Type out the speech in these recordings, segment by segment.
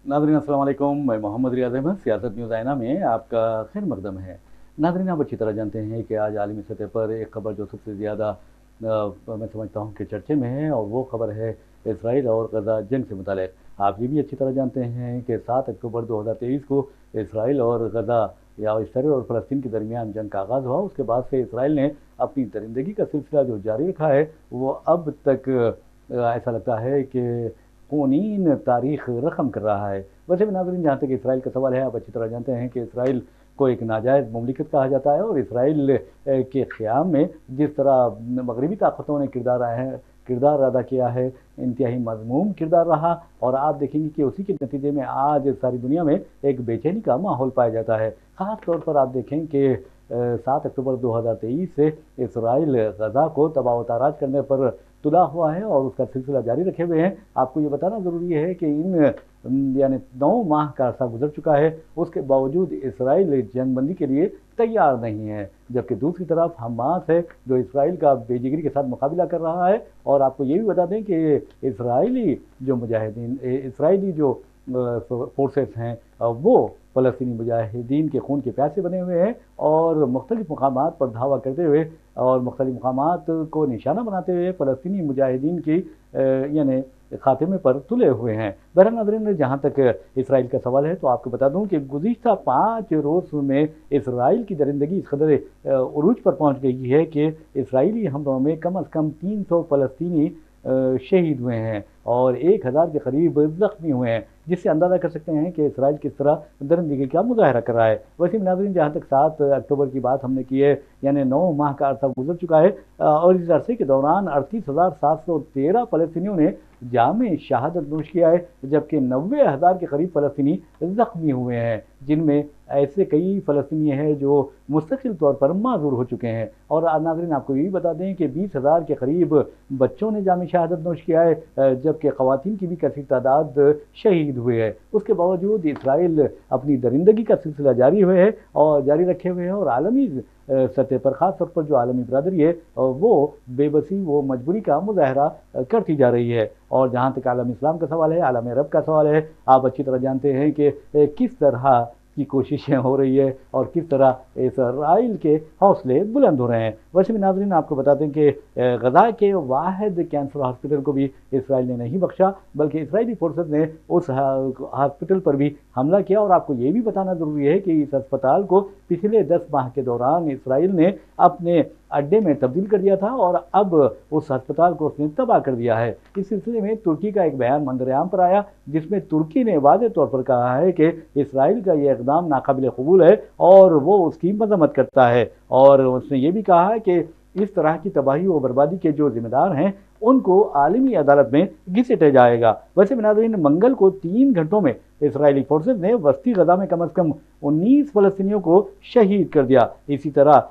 नाज़रीन अस्सलाम वालेकुम। मैं मोहम्मद रियाज़ अहमद सियासत न्यूज़ आइना में आपका खैर मकदम है। नाज़रीन, आप अच्छी तरह जानते हैं कि आज आलमी सतह पर एक खबर जो सबसे ज़्यादा मैं समझता हूँ कि चर्चे में है, और वो खबर है इसराइल और गज़ा जंग से मुताल्लिक़। आप ये भी अच्छी तरह जानते हैं कि 7 अक्टूबर 2023 को इसराइल और गज़ा या इसराइल और फ़लस्तीन के दरमियान जंग का आगाज़ हुआ। उसके बाद से इसराइल ने अपनी दरिंदगी का सिलसिला जो जारी रखा है, वो अब तक ऐसा लगता है कि खूनीन तारीख रकम कर रहा है। वैसे भी नाज़रीन, जहाँ तक इसराइल का सवाल है, आप अच्छी तरह जानते हैं कि इसराइल को एक नाजायज़ मुमलिकत कहा जाता है, और इसराइल के क़याम में जिस तरह मगरबी ताकतों ने किरदार अदा किया है, इंतहाई मज़मूम किरदार रहा। और आप देखेंगे कि उसी के नतीजे में आज सारी दुनिया में एक बेचैनी का माहौल पाया जाता है। ख़ास तौर पर आप देखें कि 7 अक्टूबर 2023 से इसराइल गज़ा को तबाह व ताराज करने पर तुला हुआ है और उसका सिलसिला जारी रखे हुए हैं। आपको ये बताना ज़रूरी है कि यानी 9 माह का अरसा गुजर चुका है, उसके बावजूद इसराइल जंगबंदी के लिए तैयार नहीं है, जबकि दूसरी तरफ हमास है जो इसराइल का बेजिगरी के साथ मुकाबला कर रहा है। और आपको ये भी बता दें कि इसराइली जो फोर्सेस हैं, वो फ़लस्तीनी मुजाहिदीन के खून के प्यासे बने हुए हैं, और मुख्तलिफ़ मकामात पर धावा करते हुए और मुख्तलिफ़ मकामात को निशाना बनाते हुए फ़लस्तीनी मुजाहिदीन की यानी खात्मे पर तुले हुए हैं। बहरहाल नाज़रीन, जहाँ तक इसराइल का सवाल है, तो आपको बता दूँ कि गुज़िश्ता 5 रोज़ में इसराइल की दरिंदगी इस कदर उरूज पर पहुँच गई है कि इसराइली हमलों में कम अज़ कम 300 फ़लस्तीनी शहीद हुए हैं और 1000 के करीब ज़ख्मी हुए हैं, जिससे अंदाज़ा कर सकते हैं कि इसराइल किस तरह दरिंदगी का मुज़ाहरा कर रहा है। वैसे नाज़रीन, जहाँ तक 7 अक्टूबर की बात हमने की है, यानी 9 माह का अरसा गुजर चुका है, और इस अरसे के दौरान 38,713 फ़लस्तीनियों ने जामे शहादत नोश किया है, जबकि 90,000 के करीब फ़लस्तीनी ज़ख्मी हुए हैं, जिनमें ऐसे कई फ़लस्तीनी हैं जो मुस्तकिल तौर पर माज़ूर हो चुके हैं। और नाज़रीन, आपको ये भी बता दें कि 20,000 के करीब बच्चों ने जामे शहादत नोश किया है, जबकि ख़वातीन की भी कसीर तादाद शहीद हुए हैं। उसके बावजूद इसराइल अपनी दरिंदगी का सिलसिला जारी रखे हुए हैं, और आलमी सतह पर, ख़ास तौर पर जो आलमी बरादरी है, वो बेबसी, वो मजबूरी का मुज़ाहरा करती जा रही है। और जहाँ तक आलम इस्लाम का सवाल है, आलम अरब का सवाल है, आप अच्छी तरह जानते हैं कि किस तरह की कोशिशें हो रही है और किस तरह इसराइल के हौसले बुलंद हो रहे हैं। वैसे भी नाज़रीन, आपको बता दें कि गज़ा के वाहिद कैंसर हॉस्पिटल को भी इसराइल ने नहीं बख्शा, बल्कि इसराइली फोर्सेस ने उस हॉस्पिटल पर भी हमला किया। और आपको ये भी बताना ज़रूरी है कि इस अस्पताल को पिछले 10 माह के दौरान इसराइल ने अपने अड्डे में तब्दील कर दिया था, और अब उस अस्पताल को उसने तबाह कर दिया है। इस सिलसिले में तुर्की का एक बयान मंजर-ए-आम पर आया, जिसमें तुर्की ने वाज़ेह तौर पर कहा है कि इसराइल का ये इक़दाम नाक़ाबिल क़बूल है और वो उसकी मज़म्मत करता है। और उसने ये भी कहा है कि इस तरह की तबाही व बर्बादी के जो ज़िम्मेदार हैं, उनको आलमी अदालत में घसीटा जाएगा। वैसे भी नाज़रीन, मंगल को 3 घंटों में इसराइली फोर्सेस ने वस्ती गज़ा में कम अज़ कम 19 फ़लस्तीनियों को शहीद कर दिया। इसी तरह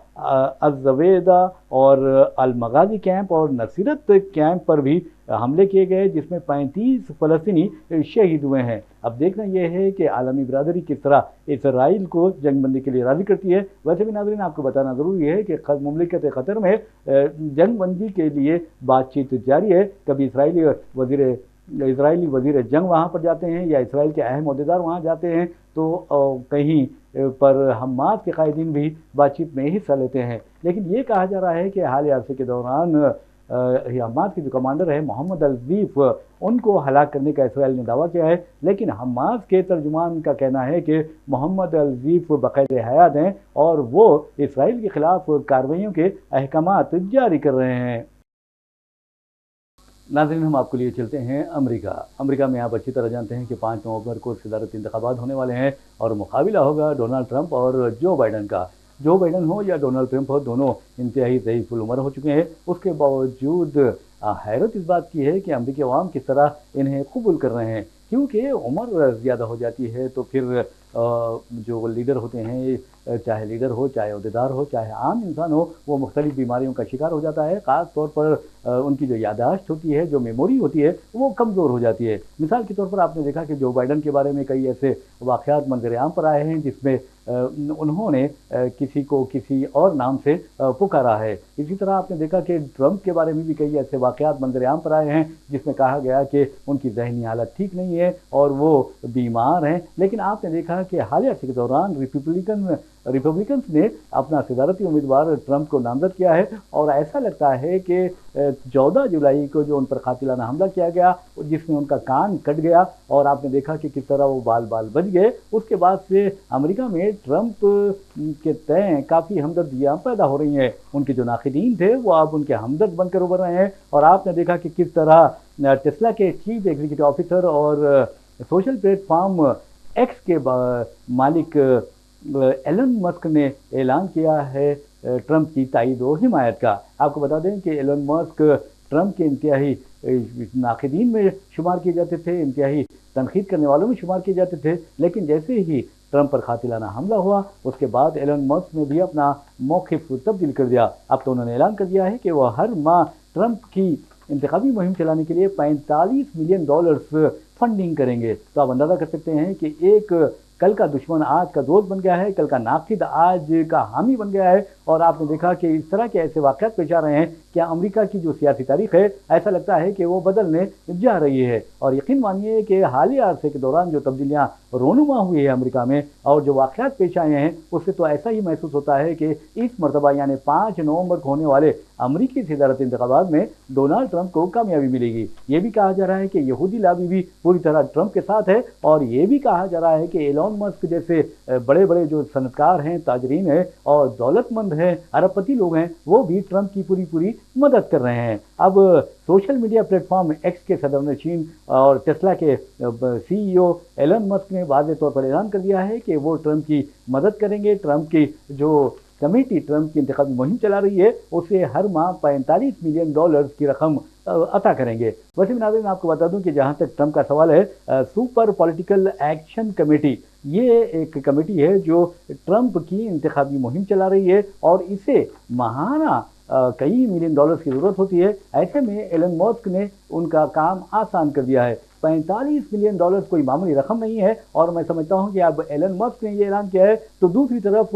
अज़्ज़वेदा और अल-मग़ाज़ी कैंप और नसीरत कैंप पर भी हमले किए गए, जिसमें 35 फ़लस्तीनी शहीद हुए हैं। अब देखना यह है कि आलमी बरादरी किस तरह इसराइल को जंगबंदी के लिए राज़ी करती है। वैसे भी नाज़रीन, आपको बताना ज़रूरी है कि मुमलिकत क़तर में जंगबंदी के लिए बातचीत जारी है। कभी इजरायली वज़ीर जंग वहाँ पर जाते हैं, या इसराइल के अहम ओहदेदार वहाँ जाते हैं, तो कहीं पर हमास के कायदीन भी बातचीत में हिस्सा लेते हैं। लेकिन ये कहा जा रहा है कि हाल अरसे के दौरान हमास के जो कमांडर है मोहम्मद अल-ज़ीफ़, उनको हलाक करने का इसराइल ने दावा किया है, लेकिन हमास के तर्जुमान का कहना है कि मोहम्मद अल-ज़ीफ़ बाक़ायदे हयात हैं और वो इसराइल के ख़िलाफ़ कार्रवाइयों के अहकामात जारी कर रहे हैं। नाज़रीन, हम आपके लिए चलते हैं अमेरिका में। आप अच्छी तरह जानते हैं कि 5 नवंबर को सदारती इंतखाबात होने वाले हैं, और मुकाबला होगा डोनाल्ड ट्रंप और जो बाइडन का। जो बाइडन हो या डोनाल्ड ट्रंप हो, दोनों इंतहाई ज़ईफ़ुल उम्र हो चुके हैं। उसके बावजूद हैरत इस बात की है कि अमरीकी अवाम किस तरह इन्हें कबूल कर रहे हैं, क्योंकि उम्र ज़्यादा हो जाती है तो फिर जो लीडर होते हैं چاہے لیڈر ہو، چاہے عہدیدار ہو، چاہے عام انسان ہو، وہ مختلف بیماریوں کا شکار ہو جاتا ہے. خاص طور پر ان کی جو یادداشت ہوتی ہے، جو میموری ہوتی ہے، وہ کمزور ہو جاتی ہے. مثال کے طور پر آپ نے دیکھا کہ جو بائیڈن کے بارے میں کئی ایسے واقعات منظر عام پر آئے ہیں جس میں انہوں نے کسی کو کسی اور نام سے پکارا ہے. اسی طرح آپ نے دیکھا کہ ٹرمپ کے بارے میں بھی کئی ایسے واقعات منظر عام پر آئے ہیں جس میں کہا گیا کہ ان کی ذہنی حالت ٹھیک نہیں ہے اور وہ بیمار ہیں. لیکن آپ نے دیکھا کہ حالیہ کے دوران ریپبلکنز نے اپنا صدارتی امیدوار ٹرمپ کو نامزد کیا ہے اور ایسا لگتا ہے کہ 14 جولائی کو جو ان پر قاتلانہ حملہ کیا گیا جس میں ان کا کان کٹ گیا اور آپ نے دیکھا کہ کس طرح وہ بال بچ گئے، اس کے بعد سے امریکہ میں ٹرمپ کے تئیں کافی ہمدردیاں پیدا ہو رہی ہیں. ان کے جو ناقدین تھے وہ اب ان کے ہمدرد بن کر ابھر رہے ہیں اور آپ نے دیکھا کہ کس طرح ٹیسلا کے چیف ایگزیکٹو آفیسر اور سوشل پلیٹ فارم ایکس کے مالک ایلن مسک نے اعلان کیا ہے ٹرمپ کی تائید و حمایت کا. آپ کو بتا دیں کہ ایلن مسک ٹرمپ کے انتہائی ناقدین میں شمار کیے جاتے تھے، انتہائی تنقید کرنے والوں میں شمار کیے جاتے تھے، لیکن جیسے ہی ٹرمپ پر قاتلانہ حملہ ہوا اس کے بعد ایلن مسک نے بھی اپنا موقف تبدیل کر دیا. اب تو انہوں نے اعلان کر دیا ہے کہ وہ ہر ماہ ٹرمپ کی انتخابی مہم چلانے کے لیے $45 ملین فنڈنگ کریں گے. تو آپ اندازہ کر سکتے ہیں کہ ایک کل کا دشمن آج کا دوست بن گیا ہے، کل کا ناقد آج کا حامی بن گیا ہے. اور آپ نے دیکھا کہ اس طرح کے ایسے واقعات پیش آ رہے ہیں کہ امریکہ کی جو سیاسی تاریخ ہے ایسا لگتا ہے کہ وہ بدلنے جا رہی ہے. اور یقین مانیے کہ حالیہ عرصے کے دوران جو تبدیلیاں رونما ہوئی ہے امریکہ میں اور جو واقعات پیش آئے ہیں اس سے تو ایسا ہی محسوس ہوتا ہے کہ اس مرتبہ یعنی 5 نومبر کو ہونے والے امریکی صدارتی انتخابات میں ڈونلڈ ٹرمپ کو کامیابی ملے گی. یہ بھی کہا جا رہا ہے کہ یہودی لابی بھی پوری طرح ٹرمپ کے ساتھ ہے اور یہ بھی کہا جا رہا ہے کہ ایلون مسک جیسے بڑے بڑے جو صنعتکار ہیں، تاجرین ہیں اور دولت مند ہیں، ارب پتی لوگ ہیں، وہ بھی ٹرمپ کی پوری مدد کر رہے ہیں. اب social media plate form x کے صدر نشین اور ٹیسلا کے CEO ایلن مسک نے واضح طور پر اعلان کر دیا ہے کہ وہ ٹرمپ کی مدد کریں گے. ٹرمپ کی جو کمیٹی ٹرمپ کی انتخابی مہم چلا رہی ہے اسے ہر ماہ $45 ملین کی رقم عطا کریں گے. ویسے ناظرین آپ کو بتا دوں کہ جہاں تک ٹرمپ کا سوال ہے، سپر پولیٹیکل ایکشن کمیٹی یہ ایک کمیٹی ہے جو ٹرمپ کی انتخابی مہم چلا رہی ہے اور اسے ماہانہ کئی ملین ڈالرز کی ضرورت ہوتی ہے. ایسے میں ایلن مسک نے ان کا کام آسان کر دیا ہے. $45 ملین کوئی معمولی رقم نہیں ہے اور میں سمجھتا ہوں کہ اب ایلن مسک نے یہ اعلان کیا ہے تو دوسری طرف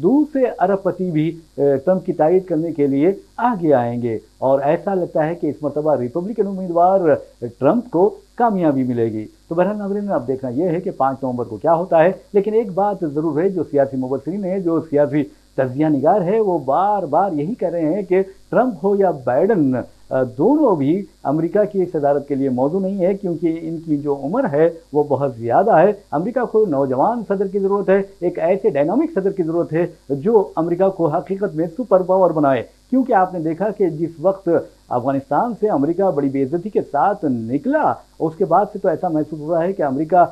دوسرے ارب پتی بھی ٹرمپ کی تائید کرنے کے لیے آگے آئیں گے اور ایسا لگتا ہے کہ اس مرتبہ ریپبلکن امیدوار ٹرمپ کو کامیابی ملے گی. تو بہرحال ناظرین اب دیکھنا یہ ہے کہ 5 نومبر کو کیا ہوتا ہے. لیکن ایک بات ضرور ہے، جو سیاسی مبصرین ہیں، جو سیاسی تجزیہ نگار ہے، وہ بار بار یہی کہہ رہے ہیں کہ ٹرمپ ہو یا بائیڈن دونوں بھی امریکہ کی صدارت کے لیے موزوں نہیں ہے کیونکہ ان کی جو عمر ہے وہ بہت زیادہ ہے. امریکہ کو نوجوان صدر کی ضرورت ہے، ایک ایسے ڈائنامک صدر کی ضرورت ہے جو امریکہ کو حقیقت میں سپر پاور بنائے. کیونکہ آپ نے دیکھا کہ جس وقت افغانستان سے امریکہ بڑی بے عزتی کے ساتھ نکلا اس کے بعد سے تو ایسا محسوس ہو رہا ہے کہ امریکہ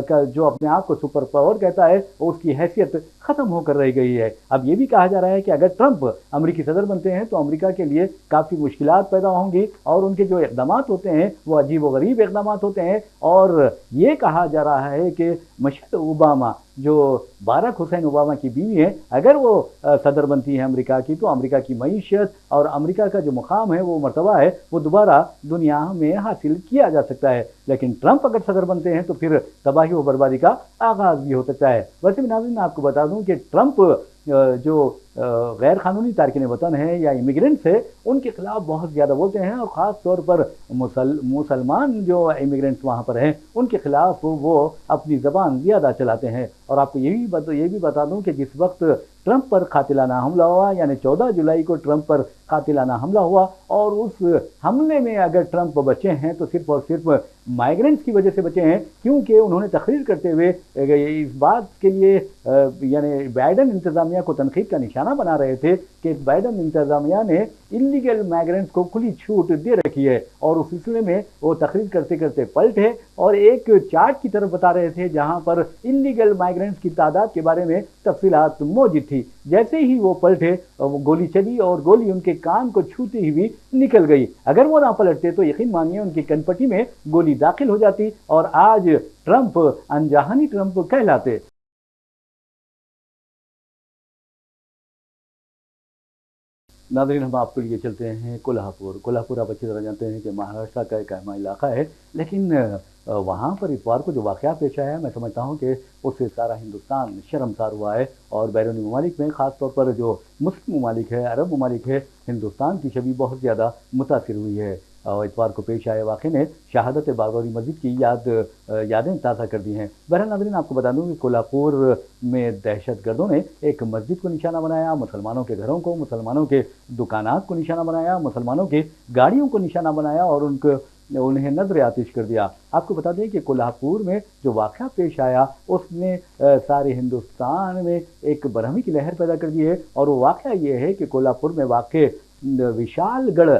کا جو اپنے آپ کو سپر پاور کہتا ہے اس کی حیثیت ختم ہو کر رہ گئی ہے. اب یہ بھی کہا جا رہا ہے کہ اگر ٹرمپ امریکی صدر بنتے ہیں تو امریکہ کے لیے کافی مشکلات پیدا ہوں گی اور ان کے جو اقدامات ہوتے ہیں وہ عجیب و غریب اقدامات ہوتے ہیں. اور یہ کہا جا رہا ہے کہ مشیل اوباما جو باراک حسین اوباما کی بیوی ہیں، اگر وہ صدر بنتی ہیں امریکہ کی تو امریکہ کی معیشت اور امریکہ کا جو مقام ہے، وہ مرتبہ ہے، وہ دوبارہ دنیا میں حاصل کیا جا سکتا ہے. لیکن ٹرمپ اگر صدر بنتے ہیں تو پھر تباہی و بربادی کا آغاز بھی ہو سکتا ہے. ویسے بھی ناظرین آپ کو بتا دوں کہ ٹرمپ جو غیر قانونی تارکین وطن ہیں یا امیگرینٹس ہیں ان کے خلاف بہت زیادہ بولتے ہیں اور خاص طور پر مسلمان جو امیگرینٹس وہاں پر ہیں ان کے خلاف وہ اپنی زبان زیادہ چلاتے ہیں. اور آپ کو یہ بھی بتا دوں کہ جس وقت ٹرمپ پر قاتلانہ حملہ ہوا یعنی 14 جولائی کو ٹرمپ پر قاتلانہ حملہ ہوا اور اس حملے میں اگر ٹرمپ بچے ہیں تو صرف اور صرف مائیگرنٹس کی وجہ سے بچے ہیں کیونکہ انہوں نے تقریر کرتے ہوئے اس بات کے لیے یعنی بائیڈن انتظامیہ کو تنقید کا نشانہ بنا رہے تھے کہ بائیڈن انتظامیہ نے انلیگل مائیگرنٹس کو کھلی چھوٹ دے رکھی ہے اور اس سلسلے میں وہ تقریر کرتے کرتے پلٹے اور ایک چارٹ کی طرف بتا رہے تھے جہاں پر انلیگل مائیگرنٹس کی تعداد کے بارے میں تفصیلات موجود تھی. جیسے ہی وہ پلٹے وہ گولی چلی اور گولی ان کے کان کو چھوتے ہی بھی نکل گئی. اگر وہ نہ پلٹتے تو یقین مانیے ان کی کن پٹی میں گولی داخل ہو جاتی اور آج ٹرمپ انجہانی ٹرمپ کہلاتے. नाज़रीन, हम आपके लिए चलते हैं कोल्हापुर। कोल्हापुर आप अच्छी तरह जानते हैं कि महाराष्ट्र का एक अहम इलाका है, लेकिन वहाँ पर इतवार को जो वाक़या पेश आया है, मैं समझता हूँ कि उससे सारा हिंदुस्तान शर्मसार हुआ है और बैरूनी ममालिक में ख़ास तौर पर जो मुस्लिम ममालिक है, अरब ममालिक है, हिंदुस्तान की छवि बहुत ज़्यादा मुतासिर हुई है। और इतवार को पेश आए वाक़े ने शहादत बागौरी मस्जिद की यादें ताज़ा कर दी हैं। बहरहाल नाज़रीन, आपको बता दूँ कि कोल्हापुर में दहशतगर्दों ने एक मस्जिद को निशाना बनाया, मुसलमानों के घरों को, मुसलमानों के दुकानात को निशाना बनाया, मुसलमानों के गाड़ियों को निशाना बनाया और उन्हें नज़र आतिश कर दिया। आपको बता दें कि कोल्हापुर में जो वाक़या पेश आया उसने सारे हिंदुस्तान में एक बरहमी की लहर पैदा कर दी है। और वो वाक़या ये है कि कोल्हापुर में वाक़ विशालगढ़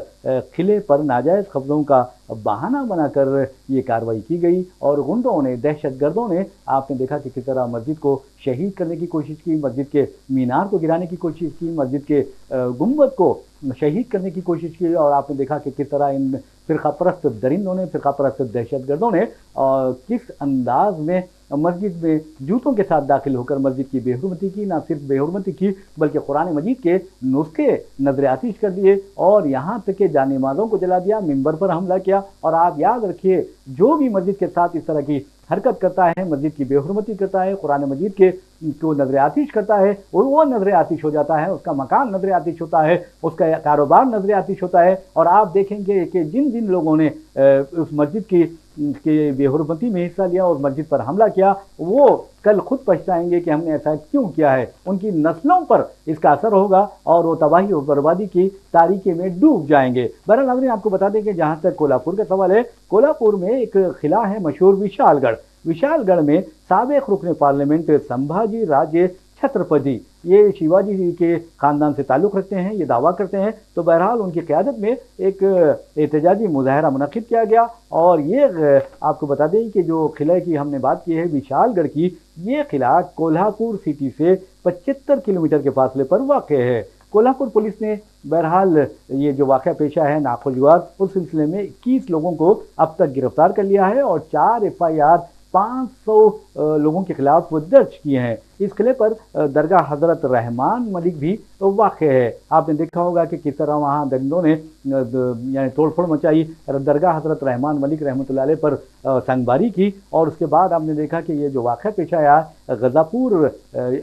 किले पर नाजायज़ कब्ज़ों का बहाना बनाकर ये कार्रवाई की गई और गुंडों ने, दहशतगर्दों ने, आपने देखा कि किस तरह मस्जिद को शहीद करने की कोशिश की, मस्जिद के मीनार को गिराने की कोशिश की, मस्जिद के गुंबद को शहीद करने की कोशिश की। और आपने देखा कि किस तरह इन फ़िरक़ा परस्त दरिंदों ने, फ़िरक़ा परस्त दहशतगर्दों ने किस अंदाज में मस्जिद में जूतों के साथ दाखिल होकर मस्जिद की बेहुरमती की। ना सिर्फ बेहुरमती की बल्कि कुरान मजीद के नुस्खे नजर आतिश कर दिए और यहाँ तक के जानेमाज़ों को जला दिया, मिंबर पर हमला किया। और आप याद रखिए, जो भी मस्जिद के साथ इस तरह की हरकत करता है, मस्जिद की बेहुरमती करता है, कुरान मजीद के को नजर आतिश करता है, वो नजर आतिश हो जाता है, उसका मकान नजर आतिश होता है, उसका कारोबार नजर आतिश होता है। और आप देखेंगे कि जिन जिन लोगों ने उस मस्जिद की बेहुरमती में हिस्सा लिया और मस्जिद पर हमला किया, वो कल खुद पछताएंगे कि हमने ऐसा क्यों किया है। उनकी नस्लों पर इसका असर होगा और वो तबाही और बर्बादी की तारीकी में डूब जाएंगे। बहरहाल नाज़रीन, आपको बता दें कि जहाँ तक कोल्हापुर का सवाल है, कोल्हापुर में एक किला है मशहूर विशालगढ़। विशालगढ़ में साबिक़ रुकन पार्लियामेंट संभाजी राजे छत्रपति, ये शिवाजी जी के ख़ानदान से ताल्लुक़ रखते हैं, ये दावा करते हैं। तो बहरहाल उनकी क़यादत में एक एहतजाजी मुज़ाहरा मुनक़िद किया गया। और ये आपको बता दें कि जो किले की हमने बात की है विशालगढ़ की, ये किला कोल्हापुर सिटी से 75 किलोमीटर के फासले पर वाक़ है। कोल्हापुर पुलिस ने बहरहाल ये जो वाक़या पेश आया है नाखुशगवार, उस सिलसिले में 21 लोगों को अब तक गिरफ्तार कर लिया है और 4 FIR 500 लोगों के खिलाफ दर्ज किए हैं। इस किले पर दरगाह हज़रत रहमान मलिक भी वाक़ है। आपने देखा होगा कि किस तरह वहाँ दरिंदों ने यानी तोड़फोड़ मचाई, दरगाह हज़रत रहमान मलिक रहमतुल्लाह अलैह पर संगबारी की। और उसके बाद आपने देखा कि ये जो वाक़या पेश आया गज़ापुर,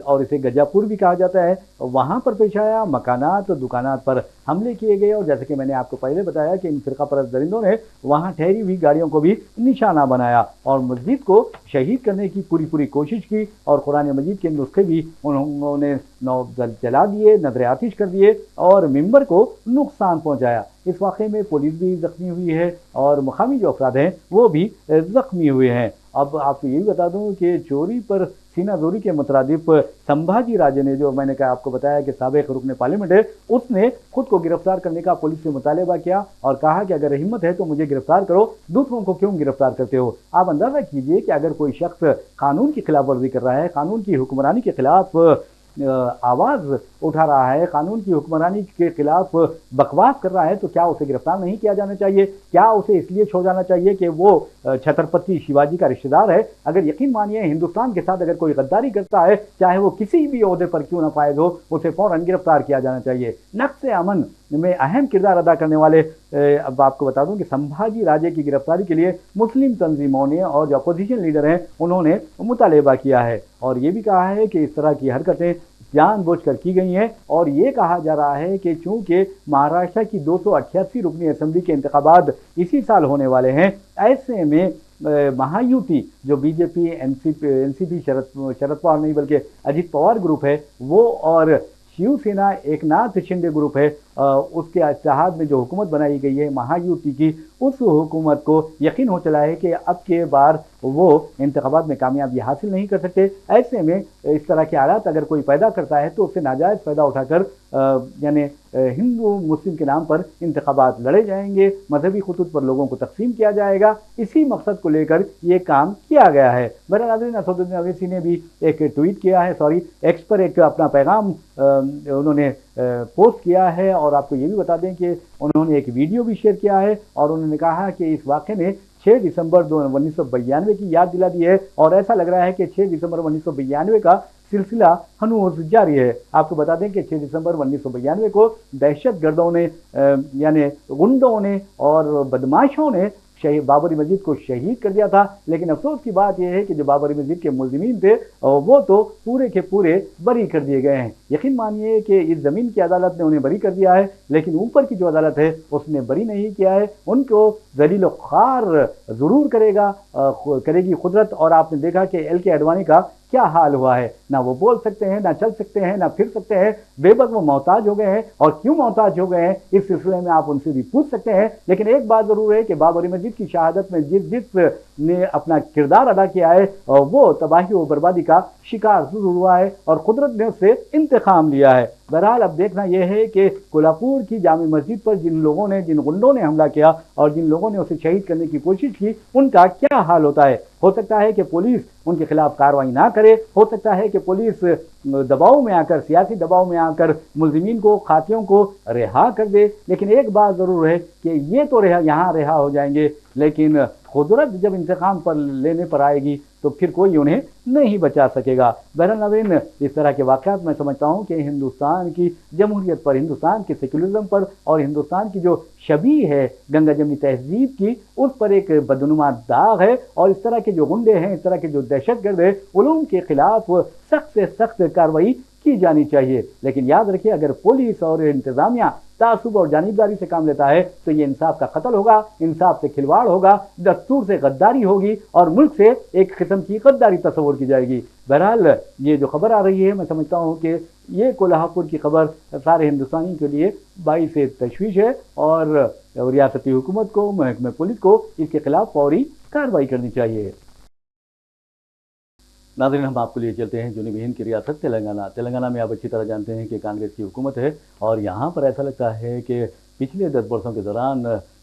और इसे गजापुर भी कहा जाता है, वहाँ पर पेश आया। मकानात दुकानात पर हमले किए गए और जैसे कि मैंने आपको पहले बताया कि इन फ़िरक़ा परस्त दरिंदों ने वहाँ ठहरी हुई गाड़ियों को भी निशाना बनाया और मस्जिद को शहीद करने की पूरी कोशिश की। और कुरान मजीद के नुस्खे भी उन्होंने जला दिए, नजर आतिश कर दिए और मिंबर को नुकसान पहुंचाया। इस वाक़े में पुलिस भी ज़ख्मी हुई है और मुकामी जो अफराद हैं वो भी ज़ख्मी हुए हैं। अब आपको ये भी बता दूं कि चोरी पर सीना जोरी के मुतरादिफ संभाजी राजे ने, जो मैंने कहा आपको बताया कि साबिक़ रुकन पार्लियामेंट है, उसने खुद को गिरफ्तार करने का पुलिस से मुतालबा किया और कहा कि अगर हिम्मत है तो मुझे गिरफ्तार करो, दूसरों को क्यों गिरफ्तार करते हो। आप अंदाज़ा कीजिए कि अगर कोई शख्स कानून की खिलाफ वर्जी कर रहा है, कानून की हुक्मरानी के खिलाफ आवाज़ उठा रहा है, कानून की हुक्मरानी के खिलाफ बकवास कर रहा है, तो क्या उसे गिरफ्तार नहीं किया जाना चाहिए? क्या उसे इसलिए छोड़ जाना चाहिए कि वो छत्रपति शिवाजी का रिश्तेदार है? अगर यकीन मानिए, हिंदुस्तान के साथ अगर कोई गद्दारी करता है, चाहे वो किसी भी ओहदे पर क्यों ना फायद हो, उसे फ़ौरन गिरफ्तार किया जाना चाहिए। नक्श अमन में अहम किरदार अदा करने वाले, अब आपको बता दूं कि संभाजी राजे की गिरफ्तारी के लिए मुस्लिम तंजीमों ने और जो अपोजिशन लीडर हैं उन्होंने मुतालबा किया है और ये भी कहा है कि इस तरह की हरकतें जानबूझकर की गई हैं। और ये कहा जा रहा है कि चूंकि महाराष्ट्र की 288 रुकनी असेंबली के इंतखाबात इसी साल होने वाले हैं, ऐसे में महायुति जो बीजेपी एनसीपी शरद पवार नहीं बल्कि अजित पवार ग्रुप है वो, और शिवसेना एकनाथ शिंदे ग्रुप है, उसके इत्तेहाद में जो हुकूमत बनाई गई है महायुति की, उस हुकूमत को यकीन हो चला है कि अब के बार वो इंतखाबात में कामयाबी हासिल नहीं कर सकते। ऐसे में इस तरह के हालात अगर कोई पैदा करता है तो उससे नाजायज़ फ़ायदा उठाकर यानी हिंदू मुस्लिम के नाम पर इंतखाबात लड़े जाएंगे, मजहबी खुतूत पर लोगों को तकसीम किया जाएगा। इसी मकसद को लेकर ये काम किया गया है। बहरहाल नाज़रीन, असदुद्दीन अवैसी ने भी एक ट्वीट किया है, एक्स पर एक अपना पैगाम उन्होंने पोस्ट किया है और आपको ये भी बता दें कि उन्होंने एक वीडियो भी शेयर किया है और उन्होंने कहा कि इस वाक़े ने 6 दिसंबर 1992 की याद दिला दी है और ऐसा लग रहा है कि 6 दिसंबर 1992 का सिलसिला हनूज जारी है। आपको बता दें कि 6 दिसंबर 1992 को दहशत गर्दों ने यानी गुंडों ने और बदमाशों ने शहीद बाबरी मस्जिद को शहीद कर दिया था। लेकिन अफसोस की बात यह है कि जो बाबरी मस्जिद के मुल्जिमीन थे वो तो पूरे के पूरे बरी कर दिए गए हैं। यकीन मानिए कि इस ज़मीन की अदालत ने उन्हें बरी कर दिया है, लेकिन ऊपर की जो अदालत है उसने बरी नहीं किया है। उनको जलील ख़ार ज़रूर करेगी कुदरत। और आपने देखा कि LK आडवाणी का क्या हाल हुआ है, ना वो बोल सकते हैं, ना चल सकते हैं, ना फिर सकते हैं, बेबस वो मोहताज हो गए हैं। और क्यों मोहताज हो गए हैं इस सिलसिले में आप उनसे भी पूछ सकते हैं। लेकिन एक बात जरूर है कि बाबरी मस्जिद की शहादत में जिस ने अपना किरदार अदा किया है वो तबाही और बर्बादी का शिकार जरूर हुआ है और कुदरत ने उससे इंतकाम लिया है। बहरहाल अब देखना यह है कि कोल्हापुर की जामी मस्जिद पर जिन गुंडों ने हमला किया और जिन लोगों ने उसे शहीद करने की कोशिश की, उनका क्या हाल होता है। हो सकता है कि पुलिस उनके खिलाफ कार्रवाई ना करे, हो सकता है कि पुलिस दबाव में आकर, सियासी दबाव में आकर मुल्जिमीन को, खातियों को रिहा कर दे। लेकिन एक बात जरूर है कि ये तो यहाँ रिहा हो जाएंगे, लेकिन कुदरत जब इंतकाम पर लेने पर आएगी तो फिर कोई उन्हें नहीं बचा सकेगा। बहरहाल नाज़रीन, इस तरह के वाक़यात मैं समझता हूँ कि हिंदुस्तान की जमहूरियत पर, हिंदुस्तान के सेक्युलरिज्म पर और हिंदुस्तान की जो छवि है गंगा जमनी तहजीब की, उस पर एक बदनुमा दाग है। और इस तरह के जो गुंडे हैं, इस तरह के जो दहशतगर्द हैं, उनके खिलाफ सख्त से सख्त कार्रवाई की जानी चाहिए। लेकिन याद रखिए, अगर पुलिस और इंतजामिया तासुब और जानिबदारी से काम लेता है तो ये इंसाफ का कत्ल होगा, इंसाफ से खिलवाड़ होगा, दस्तूर से गद्दारी होगी और मुल्क से एक किस्म की गद्दारी तस्वुर की जाएगी। बहरहाल ये जो खबर आ रही है, मैं समझता हूँ कि ये कोल्हापुर की खबर सारे हिंदुस्तानी के लिए बाइस तशवीश है और रियासती हुकूमत को, महकमे पुलिस को इसके खिलाफ फौरी कार्रवाई करनी चाहिए। नाज़रीन, हम आपको लिए चलते हैं जुनूबी हिंद की रियासत तेलंगाना में आप अच्छी तरह जानते हैं कि कांग्रेस की हुकूमत है और यहाँ पर ऐसा लगता है कि पिछले 10 वर्षों के दौरान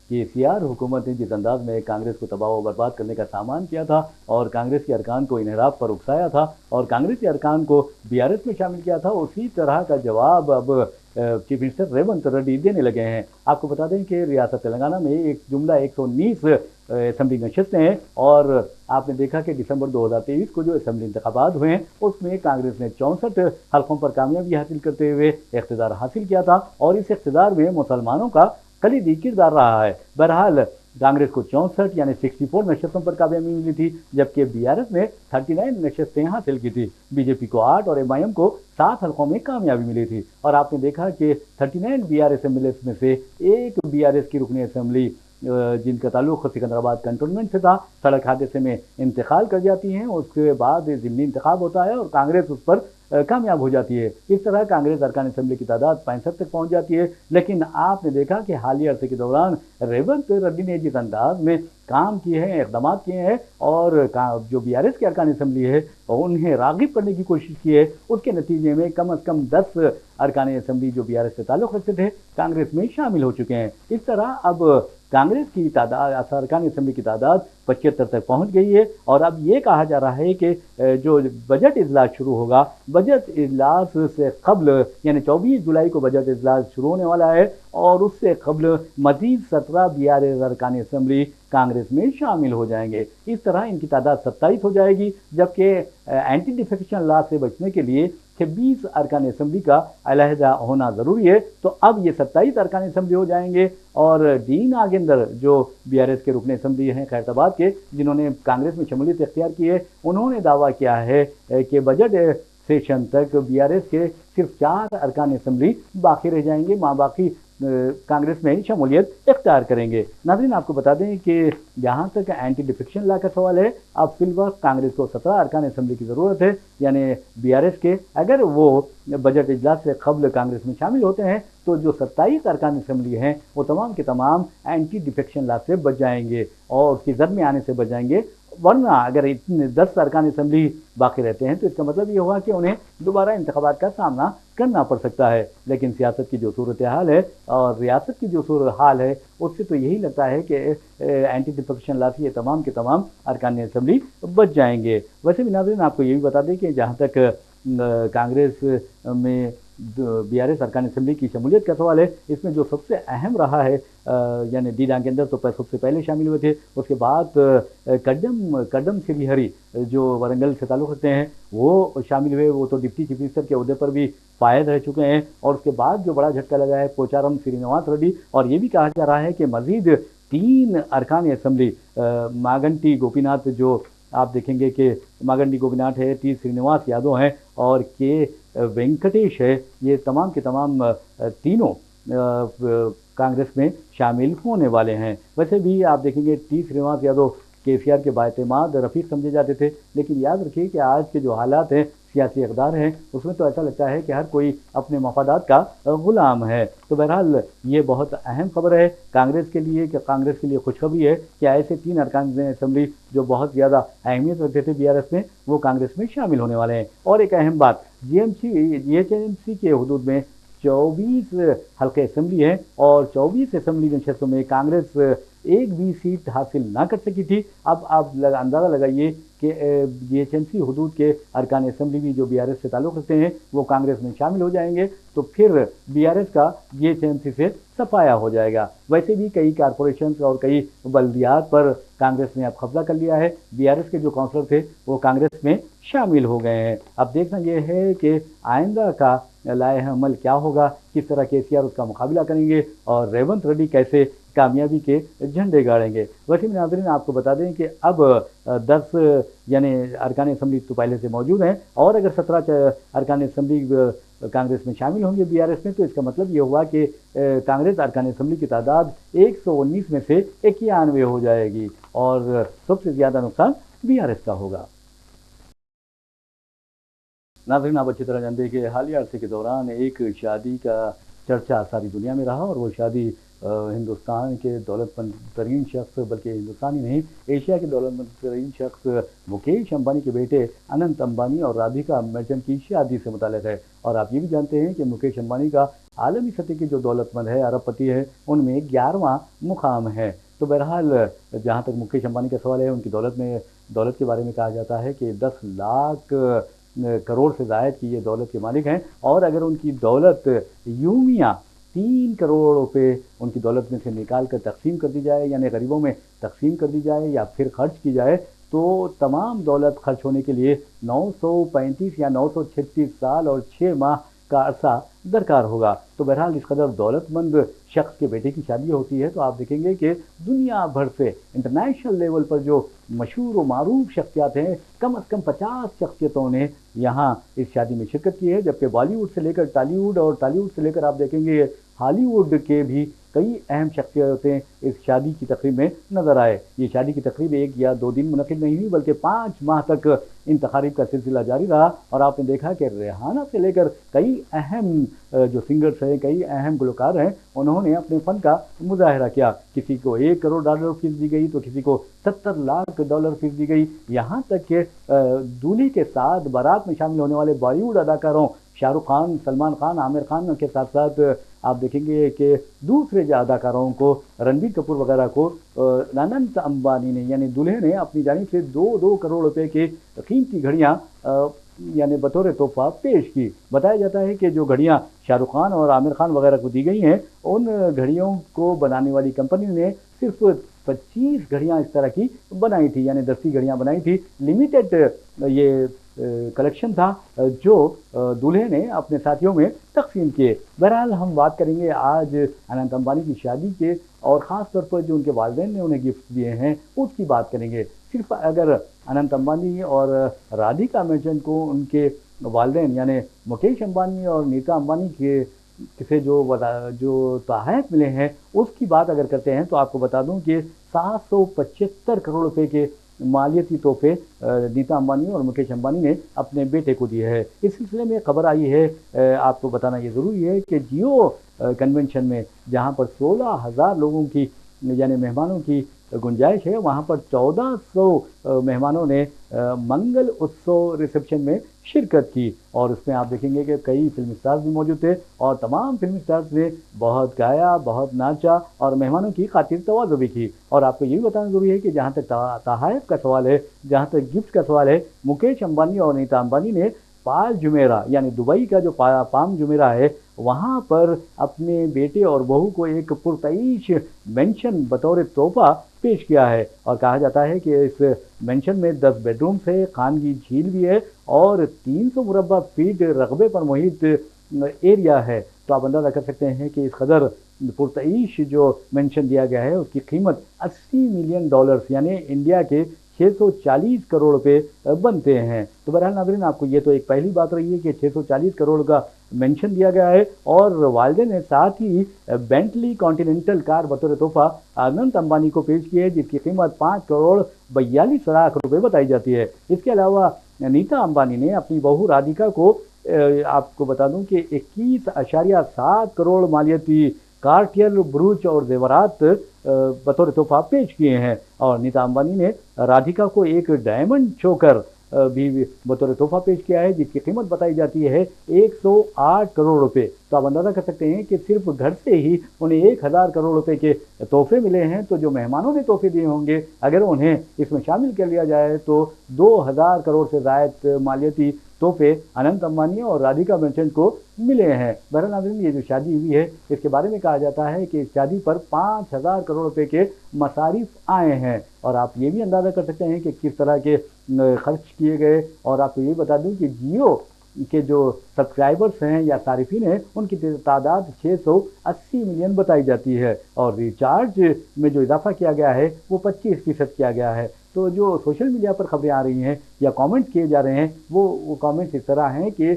KCR हुकूमत ने जिस अंदाज में कांग्रेस को तबाह और बर्बाद करने का सामान किया था और कांग्रेस के अरकान को इन्हिराफ पर उकसाया था और कांग्रेस के अरकान को BRS में शामिल किया था, उसी तरह का जवाब अब चीफ मिनिस्टर रेवंत रेड्डी देने लगे हैं। आपको बता दें कि रियासत तेलंगाना में एक जुमला 119 असेंबली नशस्तें हैं और आपने देखा कि दिसंबर 2023 को जो असेंबली इंतखाबात हुए हैं उसमें कांग्रेस ने 64 हल्कों पर कामयाबी हासिल करते हुए इख्तिदार हासिल किया था और इस इख्तिदार में मुसलमानों का कलीदी किरदार रहा है। बहरहाल कांग्रेस को 64 यानी 64 नशस्तों पर कामयाबी मिली थी, जबकि BRS ने 39 नशस्तें हासिल की थी। BJP को 8 और MIM को 7 हल्कों में कामयाबी मिली थी और आपने देखा कि 39 BRS MLAs में से एक BRS की रुकनी असेंबली जिनका ताल्लुक सिकंदराबाद कंटोनमेंट से था, सड़क हादसे में इंतकाल कर जाती हैं। उसके बाद ज़िमनी इंतखाब होता है और कांग्रेस उस पर कामयाब हो जाती है। इस तरह कांग्रेस अरकान असेंबली की तादाद 65 तक पहुंच जाती है। लेकिन आपने देखा कि हालिया अरसे के दौरान रेवंत रेड्डी ने जिस अंदाज में काम किए हैं, इक़दाम किए हैं और जो BRS की अरकान असेंबली है उन्हें राग़िब करने की कोशिश की है, उसके नतीजे में कम से कम 10 अरकान असेंबली जो BRS से ताल्लुक़ रखते थे कांग्रेस में शामिल हो चुके हैं। इस तरह अब कांग्रेस की तादाद, अरकान असेंबली की तादाद 75 तक पहुंच गई है और अब ये कहा जा रहा है कि जो बजट इजलास शुरू होगा, बजट इजलास से कबल यानी 24 जुलाई को बजट इजलास शुरू होने वाला है और उससे कबल मजीद 17 BRS अरकान असेंबली कांग्रेस में शामिल हो जाएंगे। इस तरह इनकी तादाद 27 हो जाएगी, जबकि एंटी डिफेक्शन लॉ से बचने के लिए 26 अरकान असेंबली का अलहदा होना ज़रूरी है। तो अब ये 27 अरकान असेंबली हो जाएंगे और डीन नागेंद्र जो BRS के रुकन असेंबली हैं खैरताबाद के, जिन्होंने कांग्रेस में शमूलियत इख्तियार की है, उन्होंने दावा किया है कि बजट सेशन तक BRS के सिर्फ 4 अरकान असेंबली बाकी रह जाएंगे, बाकी कांग्रेस में शमूलियत इख्तियार करेंगे। नाज़रीन, आपको बता दें कि जहाँ तक एंटी डिफेक्शन लॉ का सवाल है, अब फिलवक्त कांग्रेस को 17 अरकान असेंबली की ज़रूरत है, यानी BRS के अगर वो बजट इजलास से कबल कांग्रेस में शामिल होते हैं तो जो 27 अरकान असेंबली हैं वो तमाम के तमाम एंटी डिफेक्शन लॉ से बच जाएंगे और उसकी जद में आने से बच जाएंगे। वरना अगर इतने 10 अरकान असेंबली बाकी रहते हैं तो इसका मतलब ये होगा कि उन्हें दोबारा इंतखाबात का सामना करना पड़ सकता है। लेकिन सियासत की जो सूरत हाल है और रियासत की जो सूरत हाल है उससे तो यही लगता है कि एंटी डिफेक्शन लॉ से ये तमाम के तमाम अरकान असेंबली बच जाएंगे। वैसे भी नाज़रीन, आपको ये भी बता दें कि जहाँ तक कांग्रेस में BRS अरकान असम्बली की शमूलियत का सवाल है, इसमें जो सबसे अहम रहा है यानी डी नागेंद्र तो सबसे पहले शामिल हुए थे, उसके बाद कड्डम श्रीहरि जो वरंगल से ताल्लुक़ रखते हैं वो शामिल हुए, वो तो डिप्टी चीफ मिनिस्टर के ओहदे पर भी फायद रह चुके हैं। और उसके बाद जो बड़ा झटका लगा है पोचारम श्रीनिवास रेड्डी, और ये भी कहा जा रहा है कि मजीद 3 अरकान असम्बली मागंटी गोपीनाथ, जो आप देखेंगे कि मागंटी गोपीनाथ है, टी श्रीनिवास यादव हैं और के वेंकटेश है, ये तमाम के तमाम तीनों कांग्रेस में शामिल होने वाले हैं। वैसे भी आप देखेंगे टी श्रीनिवास यादव KCR के बाएतमाद रफ़ीक समझे जाते थे, लेकिन याद रखिए कि आज के जो हालात हैं, सियासी इक़्तिदार हैं, उसमें तो ऐसा लगता है कि हर कोई अपने मफादात का ग़ुलाम है। तो बहरहाल ये बहुत अहम खबर है कांग्रेस के लिए कि कांग्रेस के लिए खुशखबरी है कि ऐसे 3 अरकान असम्बली जो बहुत ज़्यादा अहमियत रखते थे BRS में, वो कांग्रेस में शामिल होने वाले हैं। और एक अहम बात, GHMC के हदूद में 24 हल्के असम्बली हैं और 24 असम्बली नशस्तों में कांग्रेस एक भी सीट हासिल ना कर सकी थी। अब आप अंदाज़ा लगाइए कि GHMC हदूद के अरकान असम्बली भी जो BRS से ताल्लुक़ रखते हैं वो कांग्रेस में शामिल हो जाएंगे, तो फिर BRS का GHMC से सफाया हो जाएगा। वैसे भी कई कारपोरेशन और कई बल्दियात पर कांग्रेस ने अब कब्जा कर लिया है, BRS के जो काउंसलर थे वो कांग्रेस में शामिल हो गए हैं। अब देखना यह है कि आइंदा का लाए अमल क्या होगा, किस तरह KCR उसका मुकाबला करेंगे और रेवंत रेड्डी कैसे कामयाबी के झंडे गाड़ेंगे। वैसे में नाज़रीन आपको बता दें कि अब 10 यानी अरकान असम्बली तो पहले से मौजूद हैं, और अगर 17 अरकान असम्बली कांग्रेस में शामिल होंगे BRS में, तो इसका मतलब ये हुआ कि कांग्रेस अरकान असम्बली की तादाद 119 में से 91 हो जाएगी और सबसे ज़्यादा नुकसान BRS का होगा। नाज़रीन आप अच्छी तरह जानते हैं कि हालिया अरसे के दौरान एक शादी का चर्चा सारी दुनिया में रहा, और वो शादी हिंदुस्तान के दौलतमंद तरीन शख्स, बल्कि हिंदुस्तानी नहीं एशिया के दौलतमंद तरीन शख्स मुकेश अंबानी के बेटे अनंत अंबानी और राधिका मर्चेंट की शादी से मुताल्लिक़ है। और आप ये भी जानते हैं कि मुकेश अंबानी का आलमी सतह के जो दौलतमंद है, अरबपति है, उनमें 11वां मुकाम है। तो बहरहाल जहाँ तक मुकेश अंबानी का सवाल है, उनकी दौलत के बारे में कहा जाता है कि 10 लाख करोड़ से ज़ायद की ये दौलत के मालिक हैं, और अगर उनकी दौलत यूमिया 3 करोड़ रुपए उनकी दौलत में से निकाल कर तकसीम कर दी जाए, यानी गरीबों में तकसीम कर दी जाए या फिर खर्च की जाए, तो तमाम दौलत खर्च होने के लिए 935 या 936 साल और 6 माह का अरसा दरकार होगा। तो बहरहाल इस कदर दौलतमंद शख्स के बेटे की शादी होती है, तो आप देखेंगे कि दुनिया भर से इंटरनेशनल लेवल पर जो मशहूर व मारूफ शख्सियात हैं, कम अज़ कम 50 शख्सियतों ने यहाँ इस शादी में शिरकत की है, जबकि बॉलीवुड से लेकर टॉलीवुड और टॉलीवुड से लेकर आप देखेंगे हॉलीवुड के भी कई अहम शख्सियतें इस शादी की तकरीब में नज़र आए। ये शादी की तकरीब 1 या 2 दिन मुनक़िद नहीं हुई, बल्कि 5 माह तक इन तकारीब का सिलसिला जारी रहा, और आपने देखा कि रेहाना से लेकर कई अहम जो सिंगर्स हैं, कई अहम गुलकार हैं, उन्होंने अपने फ़न का मुजाहरा किया। किसी को $1 करोड़ फीस दी गई, तो किसी को $70 लाख फीस दी गई। यहाँ तक कि दूल्हे के साथ बारात में शामिल होने वाले बॉलीवुड अदाकारों शाहरुख खान, सलमान खान, आमिर खान के साथ साथ आप देखेंगे कि दूसरे जो अदाकारों को, रणबीर कपूर वगैरह को अनंत अंबानी ने यानी दूल्हे ने अपनी जानिब से 2-2 करोड़ रुपए की कीमती घड़ियाँ यानी बतौर तोहफा पेश की। बताया जाता है कि जो घड़ियाँ शाहरुख खान और आमिर खान वगैरह को दी गई हैं, उन घड़ियों को बनाने वाली कंपनी ने सिर्फ 25 घड़ियाँ इस तरह की बनाई थी, यानी 10 घड़ियाँ बनाई थी। लिमिटेड ये कलेक्शन था जो दूल्हे ने अपने साथियों में तकसीम किए। बहरहाल हम बात करेंगे आज अनंत अंबानी की शादी के, और ख़ास तौर पर जो उनके वालिदैन ने उन्हें गिफ्ट दिए हैं उसकी बात करेंगे। सिर्फ अगर अनंत अंबानी और राधिका मर्चेंट को उनके वालिदैन यानी मुकेश अंबानी और नीता अंबानी के से जो तोहफ़े मिले हैं उसकी बात अगर करते हैं, तो आपको बता दूं कि 775 करोड़ रुपए के मालियती तोहफे नीता अंबानी और मुकेश अंबानी ने अपने बेटे को दिए हैं। इस सिलसिले में खबर आई है, आपको बताना ये ज़रूरी है कि जियो कन्वेंशन में जहां पर 16,000 लोगों की यानी मेहमानों की गुंजाइश है, वहाँ पर 1400 मेहमानों ने मंगल उत्सव रिसेप्शन में शिरकत की, और उसमें आप देखेंगे कि कई फिल्म स्टार्स भी मौजूद थे, और तमाम फिल्म स्टार्स ने बहुत गाया, बहुत नाचा और मेहमानों की खातिर तवाज़ो भी की। और आपको ये भी बताना ज़रूरी है कि जहाँ तक तोहफ़े का सवाल है, जहाँ तक गिफ्ट का सवाल है, मुकेश अंबानी और नीता अंबानी ने पाल जुमेरा यानी दुबई का जो पाम जुमेरा है वहाँ पर अपने बेटे और बहू को एक पुरतईश मेंशन बतौर तोहफा पेश किया है। और कहा जाता है कि इस मेंशन में 10 बेडरूम्स है, खानगी झील भी है और 300 मुरब्बा फीट रकबे पर मुहित एरिया है। तो आप अंदाज़ा कर सकते हैं कि इस कदर पुरतईश जो मेंशन दिया गया है उसकी कीमत $80 मिलियन यानी इंडिया के 640 करोड़ रुपए बनते हैं। तो बहरहाल नाज़रीन, आपको ये तो एक पहली बात रही है कि 640 करोड़ का मेंशन दिया गया है और वालिदैन ने साथ ही बेंटली कॉन्टिनेंटल कार बतौर तोहफा अनंत अंबानी को पेश की है, जिसकी कीमत 5 करोड़ 42 लाख रुपए बताई जाती है। इसके अलावा नीता अंबानी ने अपनी बहू राधिका को आपको बता दूं कि 21.7 करोड़ मालियती कार्टियर, ब्रूच और जेवरात बतौर तोहफा पेश किए हैं। और नीता अंबानी ने राधिका को एक डायमंड चोकर भी बतौर तोहफा पेश किया है, जिसकी कीमत बताई जाती है 108 करोड़ रुपए। तो आप अंदाज़ा कर सकते हैं कि सिर्फ घर से ही उन्हें 1000 करोड़ रुपए के तोहफे मिले हैं। तो जो मेहमानों ने तोहफे दिए होंगे अगर उन्हें इसमें शामिल कर लिया जाए तो 2000 करोड़ से ज़ायद मालियती तोहफे अनंत अंबानी और राधिका मर्चेंट को मिले हैं। बहरहाल नाज़रीन, ये जो शादी हुई है इसके बारे में कहा जाता है कि इस शादी पर 5000 करोड़ रुपए के मसारिफ आए हैं। और आप ये भी अंदाज़ा कर सकते हैं कि किस तरह के खर्च किए गए। और आपको ये बता दूं कि जियो के जो सब्सक्राइबर्स हैं या सारिफिन हैं उनकी तादाद 680 मिलियन बताई जाती है और रिचार्ज में जो इजाफा किया गया है वो 25% किया गया है। तो जो सोशल मीडिया पर खबरें आ रही हैं या कमेंट किए जा रहे हैं वो कमेंट्स इस तरह हैं कि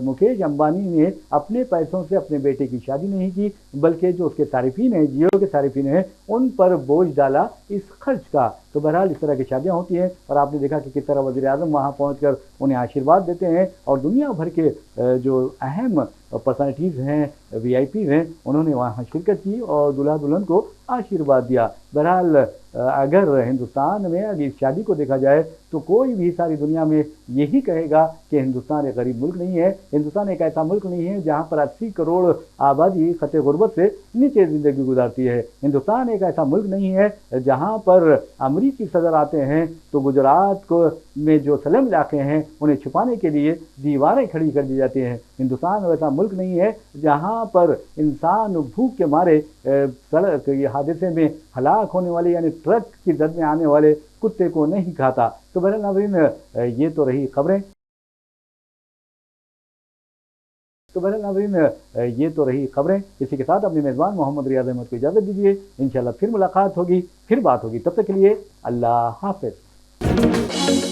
मुकेश अंबानी ने अपने पैसों से अपने बेटे की शादी नहीं की, बल्कि जो उसके सारिफिन हैं, जियो के सारिफिन हैं, उन पर बोझ डाला इस खर्च का। तो बहरहाल इस तरह की शादियाँ होती हैं और आपने देखा कि किस तरह वज़ीर आज़म वहाँ पहुँचकर उन्हें आशीर्वाद देते हैं और दुनिया भर के जो अहम पर्सनालिटीज़ हैं, वीआईपीज़ हैं, उन्होंने वहाँ शिरकत की और दूल्हा दुल्हन को आशीर्वाद दिया। बहरहाल अगर हिंदुस्तान में अगर इस शादी को देखा जाए तो कोई भी सारी दुनिया में यही कहेगा कि हिंदुस्तान एक गरीब मुल्क नहीं है। हिंदुस्तान एक ऐसा मुल्क नहीं है जहाँ पर 80 करोड़ आबादी खते गुर्बत से नीचे ज़िंदगी गुजारती है। हिंदुस्तान एक ऐसा मुल्क नहीं है जहाँ पर अमरीकी सदर आते हैं तो गुजरात को में जो स्लम इलाके हैं उन्हें छुपाने के लिए दीवारें खड़ी कर दी जाती हैं। हिंदुस्तान वैसा मुल्क नहीं है जहाँ पर इंसान भूख के मारे सड़क हादसे में हलाक होने वाले यानी ट्रक की जद में आने वाले कुत्ते को नहीं खाता। तो बहरहाल नाज़रीन, ये तो रही खबरें। इसी के साथ अपने मेज़बान मोहम्मद रियाज अहमद को इजाज़त दीजिए। इंशाल्लाह फिर मुलाकात होगी, फिर बात होगी। तब तक के लिए अल्लाह हाफ़िज़।